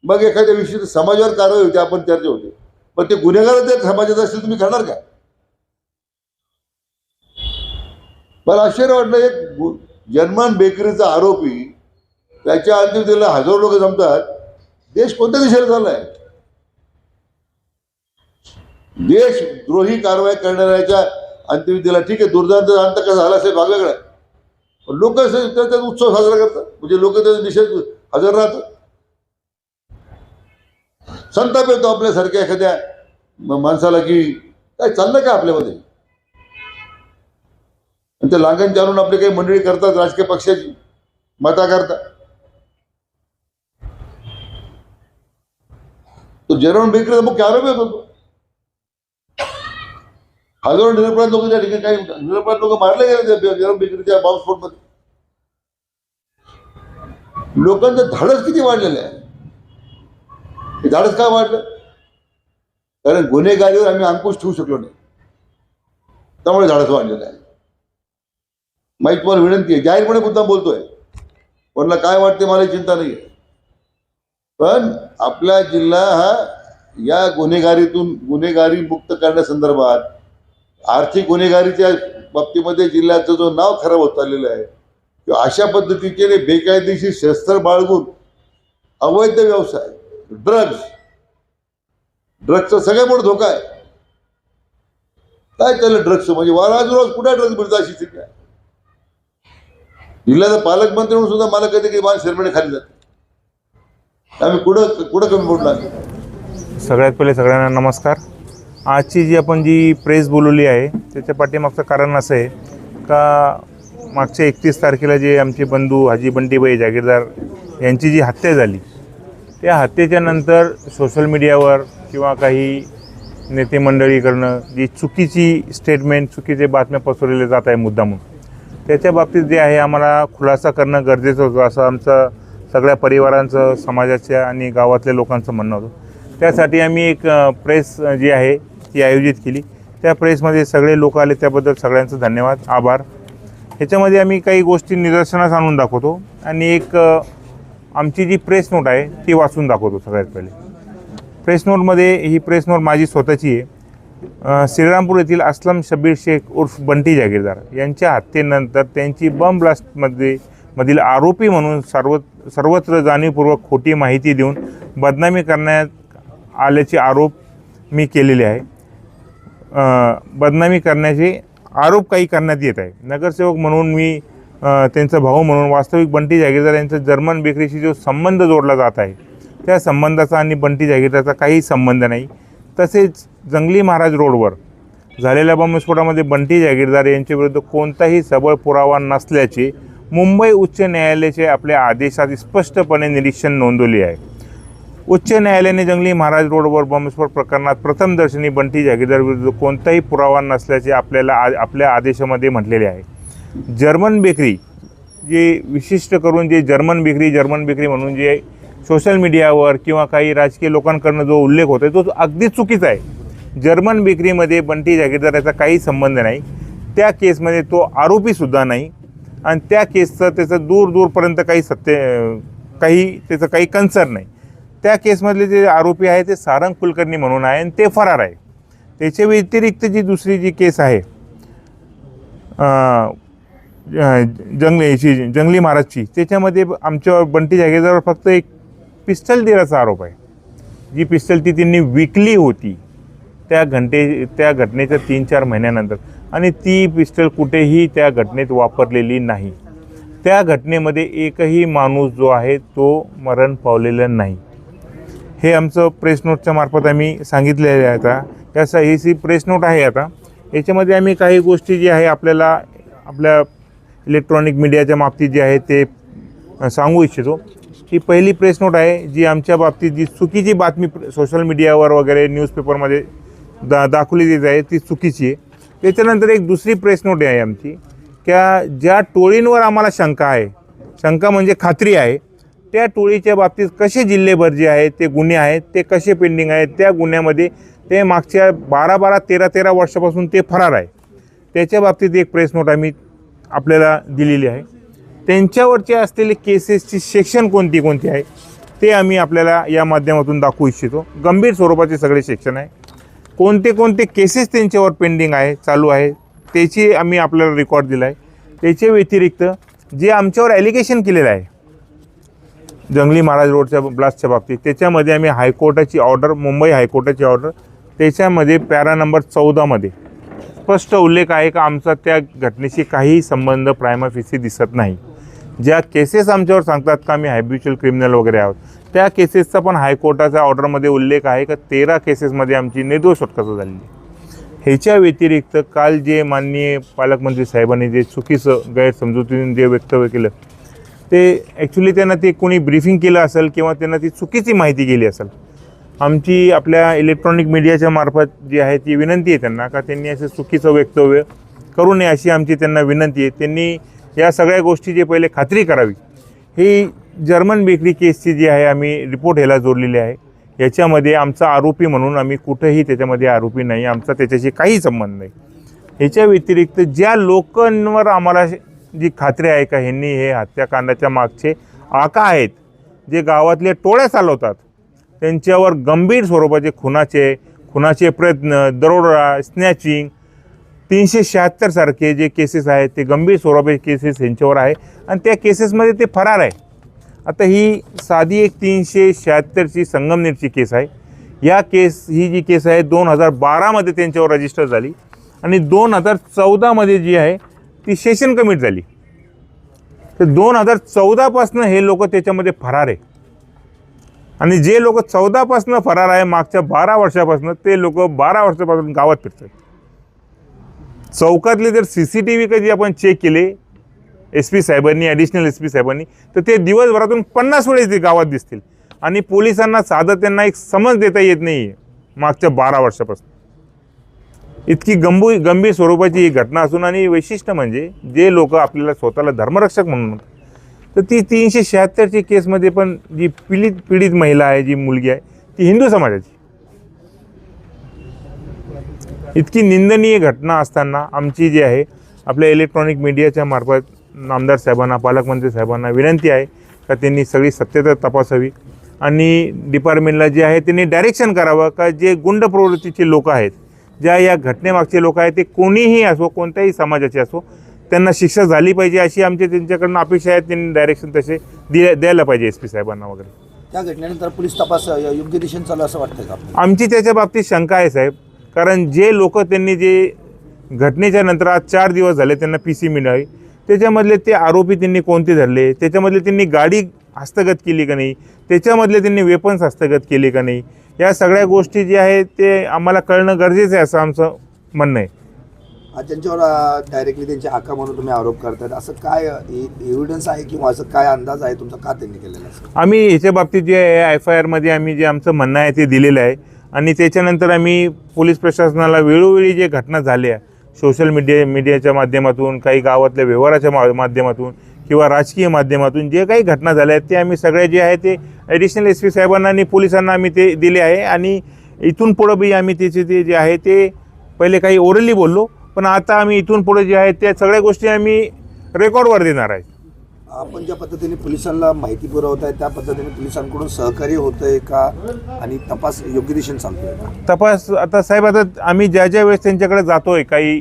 मग एखाद्या विशिष्ट समाजावर कारवाई होते, आपण चर्चा होते. पण ते गुन्हेगार जर समाजात असतील तुम्ही करणार का? मला आश्चर्य वाटलं, एक जर्मन बेकरीचा आरोपी, त्याच्या अंत्यविधीला हजारो लोक जमतात. देश कोणत्या दिशेला चाललाय? देशद्रोही कारवाई करणाऱ्याच्या अंत्यविधीला ठीक आहे, दुर्दांत अंत कसा झाला असेल भाग वेगळा, पण लोक त्याचा उत्सव साजरा करतात, म्हणजे लोक त्याच्या निषेध हजर राहतात. संताप येतो आपल्यासारख्या एखाद्या माणसाला की काय चाललं का आपल्यामध्ये. आणि ते लांगण चालून आपली काही मंडळी करतात राजकीय पक्षाची मता करता. तो जर्मन बेकरीचा मुख्य आरोपी होतो. हजारो निरपराध लोक त्या ठिकाणी, काही निरपराध लोक मारले गेले जर्मन बेकरीच्या बॉम्बस्फोटमध्ये. लोकांचं धाडस किती वाढलेलं आहे. हे धाडस काय वाढलं? कारण गुन्हेगारीवर आम्ही अंकुश ठेवू शकलो नाही, त्यामुळे धाडस वाढलेलं आहे. माहीत तुम्हाला विनंती आहे, जाहीरपणे मुद्दा बोलतोय, कोणाला काय वाटते मला चिंता नाही आहे. पण आपला जिल्हा हा या गुन्हेगारी मुक्त करण्यासंदर्भात, आर्थिक गुन्हेगारीच्या बाबतीमध्ये जिल्ह्याचं जो नाव खराब होत चाललेलं आहे, किंवा अशा पद्धतीचे बेकायदेशीर शस्त्र बाळगून अवैध व्यवसाय, ड्रग्सचा सगळ्यात मोठा धोका आहे. काय चाललं ड्रग्स म्हणजे रोज कुठे ड्रग्स मिळतं अशी स्थिती आहे. जिल्ह्याचा पालकमंत्री म्हणून सुद्धा मला कधी कधी मान शर्मेने खाली जाते. आम्ही कुठं कमी पडलो आहे. सगळ्यात पहिले सगळ्यांना नमस्कार. आजची जी आपण जी प्रेस बोलवली आहे त्याच्या पाठीमागचं कारण असं आहे का मागच्या 31 तारखेला जे आमचे बंधू हाजी बंटीभाई जागीरदार यांची जी हत्या झाली, त्या हत्येच्या नंतर सोशल मीडियावर किंवा काही नेते मंडळीकडनं जी चुकीची स्टेटमेंट, चुकीचे बातम्या पसरवल्या जात आहे मुद्दामून, त्याच्या बाबतीत जे आहे आम्हाला खुलासा करणं गरजेचं होतं, असं आमचं सगळ्या परिवारांचं, समाजाच्या आणि गावातल्या लोकांचं म्हणणं होतं. त्यासाठी आम्ही एक प्रेस जी आहे ती आयोजित केली. त्या प्रेसमध्ये सगळे लोक आले, त्याबद्दल सगळ्यांचं धन्यवाद, आभार. ह्याच्यामध्ये आम्ही काही गोष्टी निदर्शनास आणून दाखवतो आणि एक आमची जी प्रेस नोट आहे ती वाचून दाखवतो. सगळ्यात पहिले प्रेस नोटमध्ये, ही प्रेस नोट माझी स्वतःची आहे. श्रीरामपूर येथील असलम शब्बीर शेख उर्फ बंटी जागीरदार यांच्या हत्येनंतर त्यांची बम ब्लास्टमधील आरोपी म्हणून सर्वत्र जाणीवपूर्वक खोटी माहिती देऊन बदनामी करण्यात आल्याचे आरोप मी केलेले आहे. बदनामी करण्याचे आरोप काही करण्यात येत आहे. नगरसेवक म्हणून मी त्यांचा भाऊ म्हणून वास्तविक बंटी जागीरदार यांचा जर्मन बेकरीशी जो संबंध जोडला जात आहे त्या संबंधाचा आणि बंटी जागीरदारचा काही संबंध नाही. तसेच जंगली महाराज रोडवर झालेल्या बॉम्बस्फोटामध्ये बंटी जागीरदार यांच्याविरुद्ध कोणताही सबळ पुरावा नसल्याचे मुंबई उच्च न्यायालयाचे आपल्या आदेशात स्पष्टपणे निरीक्षण नोंदवले आहे. उच्च न्यायालयाने जंगली महाराज रोडवर बॉम्बस्फोट प्रकरणात प्रथमदर्शनी बंटी जागीरदार विरुद्ध कोणताही पुरावा नसल्याचे आपल्या आदेशामध्ये म्हटलेले आहे. जर्मन बेकरी, जे विशिष्ट करून जे जर्मन बेकरी म्हणून जे सोशल मीडियावर किंवा काही राजकीय लोकांकडून जो उल्लेख होतो आहे तो अगदी चुकीचा आहे. जर्मन बेकरीमध्ये बंटी जागीरदार याचा काही संबंध नाही. त्या केसमध्ये तो आरोपीसुद्धा नाही आणि त्या केसचं त्याचं दूरपर्यंत त्याचं काही कन्सर्न नाही. त्या केसमधले जे आरोपी आहे ते सारंग कुलकर्णी म्हणून आहे आणि ते फरार आहे. त्याच्या व्यतिरिक्त जी दुसरी जी केस आहे जंगली महाराजची, त्याच्यामध्ये आमच्या बंटी जागीरदारवर फक्त एक पिस्टल दिल्याचा आरोप आहे. जी पिस्टल ती त्यांनी विकली होती त्या घटनेच्या 3-4 महिन्यानंतर, आणि ती पिस्टल कुठेही त्या घटनेत वापरलेली नाही. त्या घटनेमध्ये एकही माणूस जो आहे तो मरण पावलेला नाही. हे आमचं प्रेस नोटच्या मार्फत आम्ही सांगितलेलं आहे. आता ही प्रेस नोट आहे. आता याच्यामध्ये आम्ही काही गोष्टी जी आहे आपल्या इलेक्ट्रॉनिक मीडियाच्या बाबतीत जे आहे ते सांगू इच्छितो. ही पहिली प्रेस नोट आहे जी आमच्या बाबतीत जी चुकीची बातमी सोशल मीडियावर वगैरे न्यूजपेपरमध्ये दाखवली जात आहे ती चुकीची आहे. त्याच्यानंतर एक दुसरी प्रेस नोट आहे आमची, ज्या टोळींवर आम्हाला शंका म्हणजे खात्री आहे, त्या टोळीच्या बाबतीत कसे जिल्हेभर जे आहेत ते गुन्हे आहेत ते कसे पेंडिंग आहेत, त्या गुन्ह्यामध्ये ते मागच्या 12-12, 13-13 वर्षापासून ते फरार आहे. त्याच्या बाबतीत एक प्रेस नोट आम्ही आपल्याला दिलेली आहे. त्यांच्यावरचे असलेले केसेसची सेक्शन कोणती आहे ते आम्ही आपल्याला या माध्यमातून दाखवू इच्छितो. गंभीर स्वरूपाचे सगळे सेक्शन आहे, कोणते कोणते केसेस त्यांच्यावर पेंडिंग आहे, चालू आहे, त्याची आम्ही आपल्याला रेकॉर्ड दिला आहे. त्याच्या व्यतिरिक्त जे आमच्यावर ॲलिगेशन केलेलं आहे जंगली महाराज रोडच्या ब्लास्टच्या बाबतीत, त्याच्यामध्ये आम्ही हायकोर्टाची ऑर्डर, मुंबई हायकोर्टाची ऑर्डर, त्याच्यामध्ये पॅरा नंबर 14मध्ये स्पष्ट उल्लेख आहे का आमचा त्या घटनेशी काही संबंध प्रायमा फेसी दिसत नाही. ज्या केसेस आमच्यावर सांगतात का आम्ही हॅबिच्युअल क्रिमिनल वगैरे आहोत, त्या केसेसचा पण हायकोर्टाच्या ऑर्डरमध्ये उल्लेख आहे का 13 केसेसमध्ये आमची निर्दोष सुटका झालेली आहे. ह्याच्या व्यतिरिक्त काल जे माननीय पालकमंत्री साहेबांनी जे चुकीचं गैरसमजुतीने जे वक्तव्य केलं, ते ॲक्च्युली त्यांना ते कोणी ब्रीफिंग केलं असेल किंवा त्यांना ती चुकीची माहिती गेली असेल. आमची आपल्या इलेक्ट्रॉनिक मीडियाच्या मार्फत जी आहे ती विनंती आहे त्यांना का त्यांनी असं चुकीचं वक्तव्य करू नये अशी आमची त्यांना विनंती आहे. त्यांनी या सगळ्या गोष्टीची पहिले खात्री करावी. ही जर्मन बेकरी केसची जी आहे आम्ही रिपोर्ट ह्याला जोडलेली आहे. याच्यामध्ये आमचा आरोपी म्हणून आम्ही कुठंही त्याच्यामध्ये आरोपी नाही, आमचा त्याच्याशी काही संबंध नाही. ह्याच्या व्यतिरिक्त ज्या लोकांवर आम्हाला जी खात्री आहे का ह्यांनी हे हत्याकांडाच्या मागचे आका आहेत, जे गावातले टोळ्या चालवतात, त्यांच्यावर गंभीर स्वरूपाचे खुनाचे प्रयत्न, दरोडा, स्नॅचिंग, 376 सारखे जे केसेस आहेत ते गंभीर स्वरूपाचे केसेस यांच्यावर आहे आणि त्या केसेसमध्ये ते फरार आहे. आता ही साधी एक 376ची संगमनेरची केस आहे. ही जी केस आहे 2012मध्ये त्यांच्यावर रजिस्टर झाली आणि 2014मध्ये जी आहे ती सेशन कमिट झाली. तर 2014पासून हे लोक त्याच्यामध्ये फरार आहे आणि जे लोक 14पासून फरार आहे मागच्या 12 वर्षापासून, ते लोक 12 वर्षापासून गावात फिरतात. चौकातले जर CCTV कधी आपण चेक केले SP साहेबांनी, ॲडिशनल SP साहेबांनी, तर ते दिवसभरातून 50 वेळेस ते गावात दिसतील आणि पोलिसांना साधं त्यांना एक समज देता येत नाही आहे मागच्या 12 वर्षापासून. इतकी गंभीर स्वरूपाची ही घटना असून आणि वैशिष्ट्य म्हणजे जे लोक आपल्याला स्वतःला धर्मरक्षक म्हणून, तर ती 376ची केसमध्ये पण जी पीडित महिला आहे, जी मुलगी आहे, ती हिंदू समाजाची. इतकी निंदनीय घटना असताना आमची जी आहे आपल्या इलेक्ट्रॉनिक मीडियाच्या मार्फत आमदार साहेबांना, पालकमंत्री साहेबांना विनंती आहे का त्यांनी सगळी सत्यता तपासावी आणि डिपार्टमेंटला जे आहे त्यांनी डायरेक्शन करावं का जे गुंड प्रवृत्तीचे लोक आहेत, ज्या या घटनेमागचे लोक आहेत, ते कोणीही असो, कोणत्याही समाजाचे असो, त्यांना शिक्षा झाली पाहिजे अशी आमची त्यांच्याकडनं अपेक्षा आहे. त्यांनी डायरेक्शन तसे द्यायला पाहिजे SP साहेबांना वगैरे. त्या घटनेनंतर पोलीस तपास योग्य दिशेने चालू असं वाटतं का? आमची त्याच्या बाबतीत शंका आहे साहेब, कारण जे लोक त्यांनी जे घटनेच्या नंतर आज 4 दिवस झाले त्यांना PC मिळावी, त्याच्यामधले ते आरोपी त्यांनी कोणते धरले, त्याच्यामधले त्यांनी गाडी हस्तगत केली का नाही, त्याच्यामधले त्यांनी वेपन्स हस्तगत केले का नाही, या सगळ्या गोष्टी जे आहेत ते आम्हाला कळणं गरजेचं आहे असं आमचं म्हणणं आहे. ज्यांच्यावर डायरेक्टली त्यांचे आका म्हणून तुम्ही आरोप करतात, असं काय एव्हिडन्स आहे किंवा असं काय अंदाज आहे तुमचा का त्यांनी केलेला आहे? आम्ही याच्या बाबतीत जे FIRमध्ये आम्ही जे आमचं म्हणणं आहे ते दिलेलं आहे आणि त्याच्यानंतर आम्ही पोलीस प्रशासनाला वेळोवेळी जे घटना झाल्या सोशल मीडियाच्या माध्यमातून, काही गावातल्या व्यवहाराच्या माध्यमातून किंवा राजकीय माध्यमातून जे काही घटना झाल्या आहेत ते आम्ही सगळे जे आहे ते ॲडिशनल SP साहेबांना आणि पोलिसांना आम्ही ते दिले आहे आणि इथून पुढं बी आम्ही त्याचे ते जे आहे ते पहिले काही ओरली बोललो, पण आता आम्ही इथून पुढे जे आहे त्या सगळ्या गोष्टी आम्ही रेकॉर्डवर देणार आहे. आपण ज्या पद्धतीने पोलिसांना माहिती पुरवत आहे त्या पद्धतीने पोलिसांकडून सहकार्य होतंय का आणि तपास योग्य दिशेने चालतोय का? तपास आता साहेब, आता आम्ही ज्या वेळेस त्यांच्याकडे जातोय काही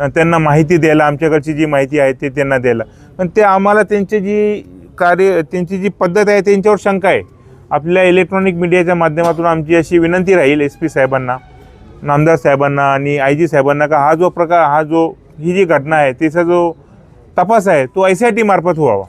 त्यांना माहिती द्यायला, आमच्याकडची जी माहिती आहे ते त्यांना द्यायला, पण ते आम्हाला त्यांची जी पद्धत आहे त्यांच्यावर शंका आहे. आपल्या इलेक्ट्रॉनिक मीडियाच्या माध्यमातून आमची अशी विनंती राहील SP साहेबांना, नामदार साहेबांना आणि IG साहेबांना का ही जी घटना आहे तिचा जो तपास आहे तो ICIT मार्फत व्हावा.